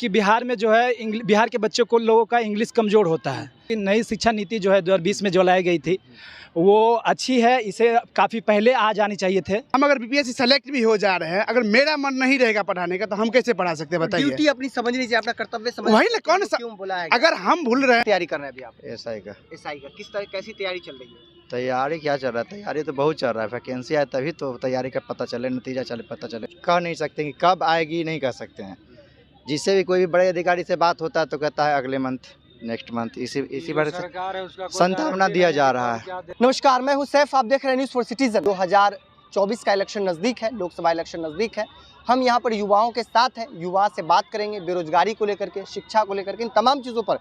कि बिहार में जो है बिहार के बच्चों को लोगों का इंग्लिश कमज़ोर होता है। नई शिक्षा नीति जो है 2020 में जो लाई गई थी वो अच्छी है, इसे काफ़ी पहले आ जानी चाहिए थे। हम अगर बीपीएससी सेलेक्ट भी हो जा रहे हैं, अगर मेरा मन नहीं रहेगा पढ़ाने का तो हम कैसे पढ़ा सकते हैं बताइए। ड्यूटी अपनी समझनी चाहिए, अपना कर्तव्य समझ। वही ना, कौन सा क्यों बोला है? अगर हम भूल रहे हैं। तैयारी कर रहे हैं अभी आप? एसआई का। एसआई का किस तरह कैसी तैयारी चल रही है? तैयारी क्या चल रहा है? तैयारी तो बहुत चल रहा है। वैकेंसी आए तभी तो तैयारी का पता चले, नतीजा चले, पता चले। कह नहीं सकते कि कब आएगी, नहीं कह सकते हैं। जिससे भी कोई भी बड़े अधिकारी से बात होता है तो कहता है अगले मंथ, नेक्स्ट मंथ, इसी बारे से संभावना दिया जा रहा है। नमस्कार, मैं हूं सैफ, आप देख रहे हैं न्यूज़ फॉर सिटीजन। 2024 का इलेक्शन नज़दीक है, लोकसभा इलेक्शन नज़दीक है। हम यहां पर युवाओं के साथ हैं, युवा से बात करेंगे बेरोजगारी को लेकर के, शिक्षा को लेकर के, इन तमाम चीज़ों पर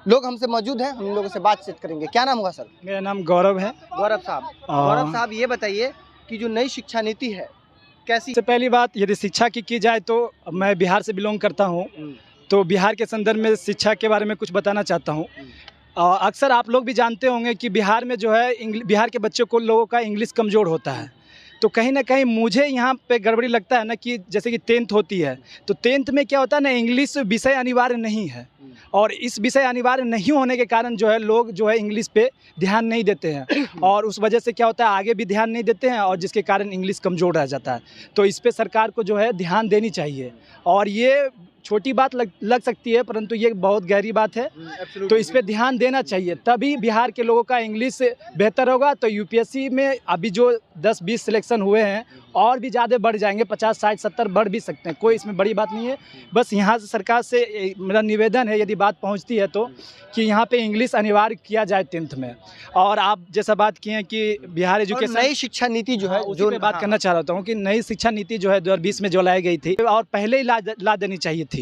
लोग हमसे मौजूद हैं, हम लोगों से बातचीत करेंगे। क्या नाम होगा सर? मेरा नाम गौरव है। गौरव साहब ये बताइए कि जो नई शिक्षा नीति है कैसी? सबसे पहली बात, यदि शिक्षा की जाए तो मैं बिहार से बिलोंग करता हूँ, तो बिहार के संदर्भ में शिक्षा के बारे में कुछ बताना चाहता हूँ। अक्सर आप लोग भी जानते होंगे कि बिहार में जो है बिहार के बच्चों को लोगों का इंग्लिश कमज़ोर होता है। तो कहीं ना कहीं मुझे यहाँ पे गड़बड़ी लगता है ना कि जैसे कि 10th होती है तो 10th में क्या होता है ना, इंग्लिश विषय अनिवार्य नहीं है, और इस विषय अनिवार्य नहीं होने के कारण जो है लोग जो है इंग्लिश पे ध्यान नहीं देते हैं, और उस वजह से क्या होता है आगे भी ध्यान नहीं देते हैं, और जिसके कारण इंग्लिश कमज़ोर रह जाता है। तो इस पे सरकार को जो है ध्यान देनी चाहिए, और ये छोटी बात लग सकती है परंतु ये बहुत गहरी बात है। तो इस पे ध्यान देना चाहिए, तभी बिहार के लोगों का इंग्लिश बेहतर होगा। तो यूपीएससी में अभी जो 10-20 सिलेक्शन हुए हैं और भी ज़्यादा बढ़ जाएंगे, 50, 60, 70 बढ़ भी सकते हैं, कोई इसमें बड़ी बात नहीं है। बस यहाँ से सरकार से मेरा निवेदन है, यदि बात पहुँचती है तो, कि यहाँ पे इंग्लिश अनिवार्य किया जाए 10th में। और आप जैसा बात किए हैं कि बिहार एजुकेशन नई शिक्षा नीति जो है, जो मैं बात करना चाह रहा हूँ कि नई शिक्षा नीति जो है 2020 में जो लाई गई थी और पहले ही ला देनी चाहिए थी।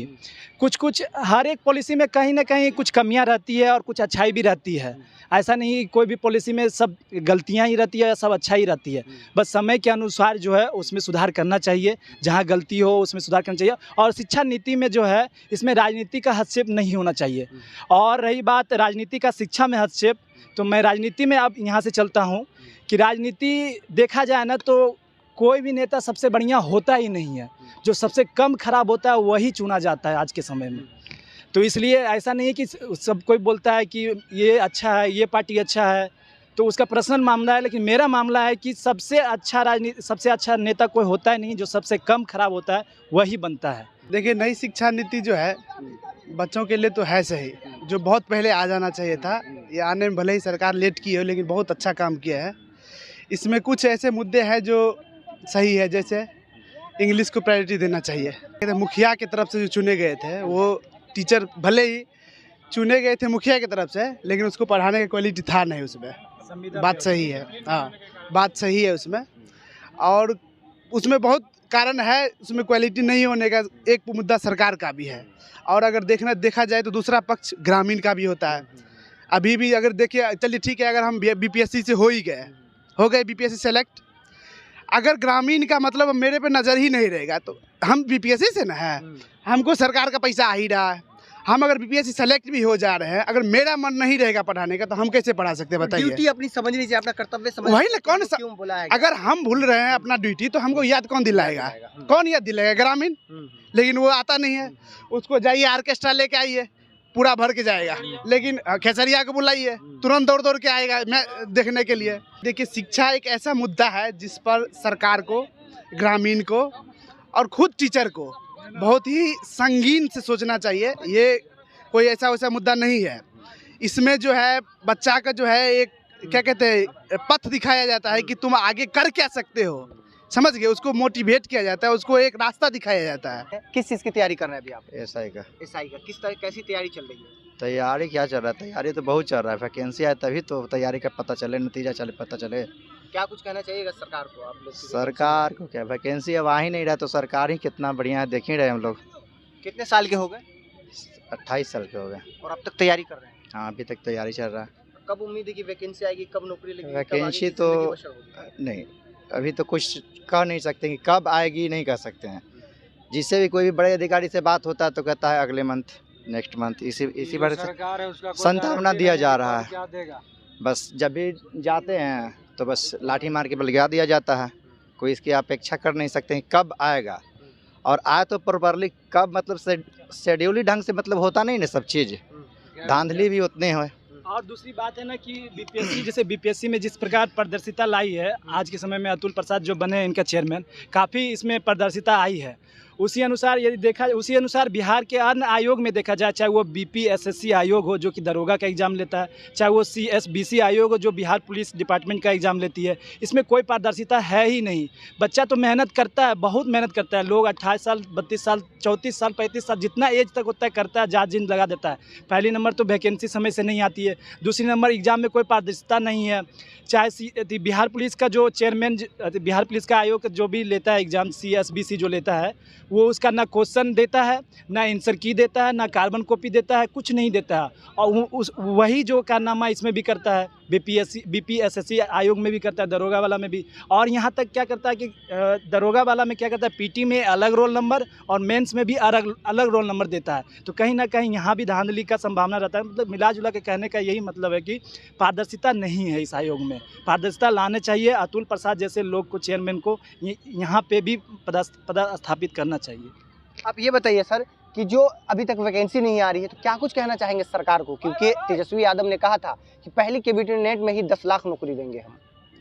कुछ हर एक पॉलिसी में कहीं ना कहीं कुछ कमियां रहती है और कुछ अच्छाई भी रहती है। ऐसा नहीं कोई भी पॉलिसी में सब गलतियां ही रहती है, सब अच्छा ही रहती है। बस समय के अनुसार जो है उसमें सुधार करना चाहिए, जहां गलती हो उसमें सुधार करना चाहिए। और शिक्षा नीति में जो है इसमें राजनीति का हस्तक्षेप नहीं होना चाहिए। और रही बात राजनीति का शिक्षा में हस्तक्षेप, तो मैं राजनीति में अब यहाँ से चलता हूँ कि राजनीति देखा जाए ना तो कोई भी नेता सबसे बढ़िया होता ही नहीं है, जो सबसे कम खराब होता है वही चुना जाता है आज के समय में। तो इसलिए ऐसा नहीं है कि सब कोई बोलता है कि ये अच्छा है, ये पार्टी अच्छा है, तो उसका पर्सनल मामला है। लेकिन मेरा मामला है कि सबसे अच्छा नेता कोई होता ही नहीं, जो सबसे कम खराब होता है वही बनता है। देखिए, नई शिक्षा नीति जो है बच्चों के लिए तो है सही, जो बहुत पहले आ जाना चाहिए था। ये आने में भले ही सरकार लेट की हो लेकिन बहुत अच्छा काम किया है। इसमें कुछ ऐसे मुद्दे हैं जो सही है, जैसे इंग्लिश को प्रायोरिटी देना चाहिए। मुखिया की तरफ से जो चुने गए थे वो टीचर भले ही चुने गए थे मुखिया की तरफ से, लेकिन उसको पढ़ाने की क्वालिटी था नहीं उसमें। बात सही है, हाँ बात सही है उसमें। और उसमें बहुत कारण है, उसमें क्वालिटी नहीं होने का एक मुद्दा सरकार का भी है। और अगर देखा जाए तो दूसरा पक्ष ग्रामीण का भी होता है। अभी भी अगर देखिए, चलिए ठीक है, अगर हम बीपीएससी से हो गए बीपीएससी सेलेक्ट, अगर ग्रामीण का मतलब मेरे पे नज़र ही नहीं रहेगा तो हम बीपीएससी से ना है, हमको सरकार का पैसा आ ही रहा है। हम अगर बीपीएससी सेलेक्ट भी हो जा रहे हैं, अगर मेरा मन नहीं रहेगा पढ़ाने का तो हम कैसे पढ़ा सकते हैं बताइए। ड्यूटी अपनी समझनी चाहिए, अपना कर्तव्य समझ। वही ना, कौन सा क्यों बोला है? अगर हम भूल रहे हैं अपना ड्यूटी तो हमको याद कौन दिलाएगा? कौन याद दिलाएगा? ग्रामीण। लेकिन वो आता नहीं है, उसको जाइए ऑर्केस्ट्रा लेके आइए, पूरा भर के जाएगा। लेकिन खेसरिया को बुलाइए, तुरंत दौड़ के आएगा मैं देखने के लिए। देखिए, शिक्षा एक ऐसा मुद्दा है जिस पर सरकार को, ग्रामीण को और खुद टीचर को बहुत ही संगीन से सोचना चाहिए। ये कोई ऐसा वैसा मुद्दा नहीं है। इसमें जो है बच्चा का जो है एक क्या कहते हैं पथ दिखाया जाता है कि तुम आगे कर क्या सकते हो, समझ गए? उसको मोटिवेट किया जाता है, उसको एक रास्ता दिखाया जाता है। किस चीज़ की तैयारी कर रहे हैं अभी आप? एसआई का। एसआई का किस तरह कैसी तैयारी चल रही है? तैयारी क्या चल रहा है? तैयारी तो बहुत चल रहा है। वैकेंसी आए तभी तो तैयारी का पता चले, नतीजा चले, पता चले। क्या कुछ कहना चाहिएगा सरकार को आप लोग? सरकार को क्या, वैकेंसी अब आ ही नहीं रहा तो सरकार ही कितना बढ़िया है, देख ही रहे हम लोग। कितने साल के हो गए? 28 साल के हो गए। और अब तक तैयारी कर रहे हैं? हाँ, अभी तक तैयारी चल रहा है। कब उम्मीद है कि वैकेंसी आएगी, कब नौकरी लगेगी? वैकेंसी तो नहीं, अभी तो कुछ कह नहीं सकते कि कब आएगी, नहीं कह सकते हैं। जिससे भी कोई भी बड़े अधिकारी से बात होता है तो कहता है अगले मंथ, नेक्स्ट मंथ, इसी बारे से संभावना दिया जा रहा है। बस जब भी जाते हैं तो बस लाठी मार के बलगा दिया जाता है, कोई इसकी अपेक्षा कर नहीं सकते हैं कब आएगा। और आए तो प्रॉपरली कब मतलब शेड्यूली ढंग से मतलब होता नहीं ना सब चीज़, धांधली भी उतने हैं। और दूसरी बात है ना कि बीपीएससी जैसे बीपीएससी में जिस प्रकार पारदर्शिता लाई है आज के समय में, अतुल प्रसाद जो बने इनका चेयरमैन, काफ़ी इसमें पारदर्शिता आई है। उसी अनुसार यदि देखा, उसी अनुसार बिहार के अन्य आयोग में देखा जाए, चाहे वो बीपीएसएससी आयोग हो जो कि दरोगा का एग्ज़ाम लेता है, चाहे वो सीएसबीसी आयोग हो जो बिहार पुलिस डिपार्टमेंट का एग्ज़ाम लेती है, इसमें कोई पारदर्शिता है ही नहीं। बच्चा तो मेहनत करता है, बहुत मेहनत करता है। लोग 28 साल, 32 साल, 34 साल, 35 साल, जितना एज तक होता है करता है, जात जिन लगा देता है। पहली नंबर तो वैकेंसी समय से नहीं आती है, दूसरी नंबर एग्ज़ाम में कोई पारदर्शिता नहीं है। चाहे बिहार पुलिस का जो चेयरमैन, बिहार पुलिस का आयोग जो भी लेता है एग्ज़ाम, सीएसबीसी जो लेता है, वो उसका ना क्वेश्चन देता है, ना आंसर की देता है, ना कार्बन कॉपी देता है, कुछ नहीं देता है। और वही जो कारनामा इसमें भी करता है, बीपीएसएससी आयोग में भी करता है, दरोगा वाला में भी। और यहाँ तक क्या करता है कि दरोगा वाला में क्या करता है, पीटी में अलग रोल नंबर और मेंस में भी अलग रोल नंबर देता है। तो कहीं ना कहीं यहाँ भी धांधली का संभावना रहता है। मतलब मिला जुला के कहने का यही मतलब है कि पारदर्शिता नहीं है इस आयोग में। पारदर्शिता लाने चाहिए। अतुल प्रसाद जैसे लोग को, चेयरमैन को यहाँ पे भी पदस्थापित करना चाहिए। आप ये बताइए सर कि जो अभी तक वैकेंसी नहीं आ रही है, तो क्या कुछ कहना चाहेंगे सरकार को? क्योंकि तेजस्वी यादव ने कहा था कि पहली कैबिनेट में ही 10 लाख नौकरी देंगे हम।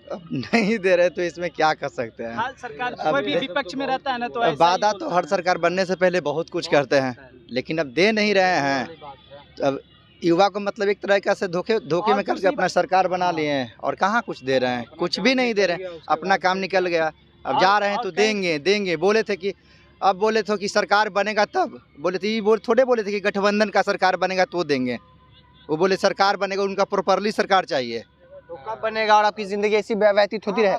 अब नहीं दे रहे तो इसमें क्या कर सकते हैं। हाँ, सरकार कोई भी विपक्ष में रहता है ना तो वादा तो हर सरकार बनने से पहले बहुत कुछ करते हैं, लेकिन अब दे नहीं रहे हैं। अब युवा को मतलब एक तरह से धोखे में करके अपना सरकार बना लिए हैं और कहाँ कुछ दे रहे हैं, कुछ भी नहीं दे रहे हैं। अपना काम निकल गया, अब जा रहे हैं तो देंगे। बोले थे कि सरकार बनेगा तब, थोड़े बोले थे कि गठबंधन का सरकार बनेगा तो देंगे। वो बोले सरकार बनेगा, उनका प्रॉपरली सरकार चाहिए। तो कब बनेगा और आपकी ज़िंदगी ऐसी व्यतीत होती रहे?